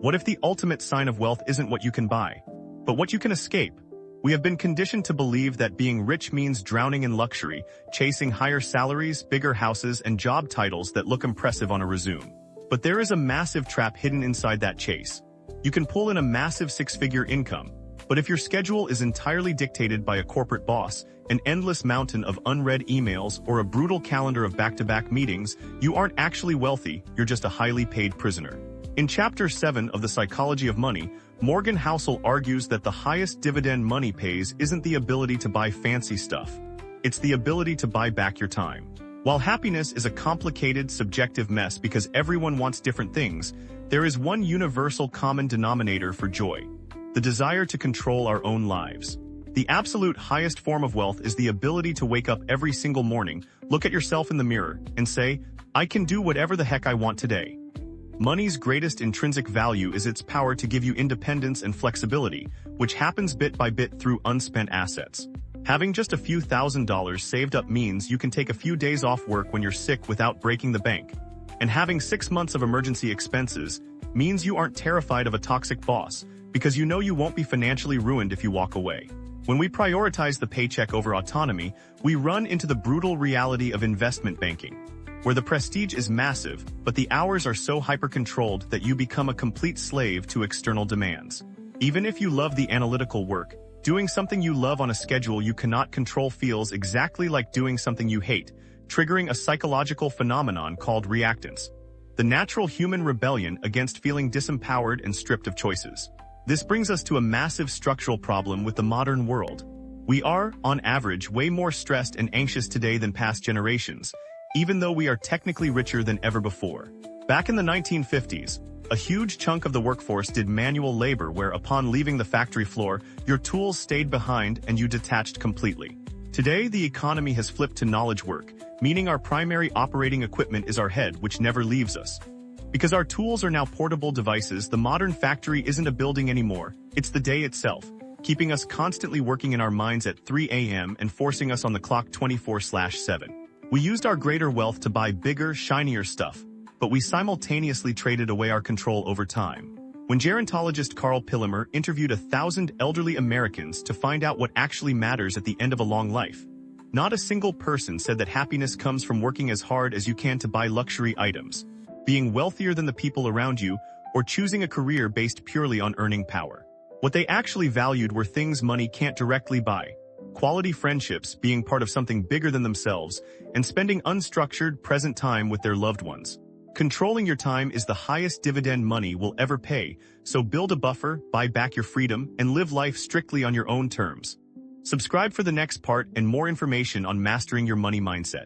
What if the ultimate sign of wealth isn't what you can buy, but what you can escape? We have been conditioned to believe that being rich means drowning in luxury, chasing higher salaries, bigger houses, and job titles that look impressive on a resume. But there is a massive trap hidden inside that chase. You can pull in a massive six-figure income, but if your schedule is entirely dictated by a corporate boss, an endless mountain of unread emails, or a brutal calendar of back-to-back meetings, you aren't actually wealthy, you're just a highly paid prisoner. In Chapter 7 of the Psychology of Money, Morgan Housel argues that the highest dividend money pays isn't the ability to buy fancy stuff. It's the ability to buy back your time. While happiness is a complicated, subjective mess because everyone wants different things, there is one universal common denominator for joy: the desire to control our own lives. The absolute highest form of wealth is the ability to wake up every single morning, look at yourself in the mirror, and say, "I can do whatever the heck I want today." Money's greatest intrinsic value is its power to give you independence and flexibility, which happens bit by bit through unspent assets. Having just a few $1,000s saved up means you can take a few days off work when you're sick without breaking the bank. And having 6 months of emergency expenses means you aren't terrified of a toxic boss, because you know you won't be financially ruined if you walk away. When we prioritize the paycheck over autonomy, we run into the brutal reality of investment banking, where the prestige is massive, but the hours are so hyper-controlled that you become a complete slave to external demands. Even if you love the analytical work, doing something you love on a schedule you cannot control feels exactly like doing something you hate, triggering a psychological phenomenon called reactance, the natural human rebellion against feeling disempowered and stripped of choices. This brings us to a massive structural problem with the modern world. We are, on average, way more stressed and anxious today than past generations, even though we are technically richer than ever before. Back in the 1950s, a huge chunk of the workforce did manual labor where upon leaving the factory floor, your tools stayed behind and you detached completely. Today, the economy has flipped to knowledge work, meaning our primary operating equipment is our head, which never leaves us. Because our tools are now portable devices, the modern factory isn't a building anymore, it's the day itself, keeping us constantly working in our minds at 3 a.m. and forcing us on the clock 24/7. We used our greater wealth to buy bigger, shinier stuff, but we simultaneously traded away our control over time. When gerontologist Carl Pillemer interviewed 1,000 elderly Americans to find out what actually matters at the end of a long life, not a single person said that happiness comes from working as hard as you can to buy luxury items, being wealthier than the people around you, or choosing a career based purely on earning power. What they actually valued were things money can't directly buy: quality friendships, being part of something bigger than themselves, and spending unstructured, present time with their loved ones. Controlling your time is the highest dividend money will ever pay, so build a buffer, buy back your freedom, and live life strictly on your own terms. Subscribe for the next part and more information on mastering your money mindset.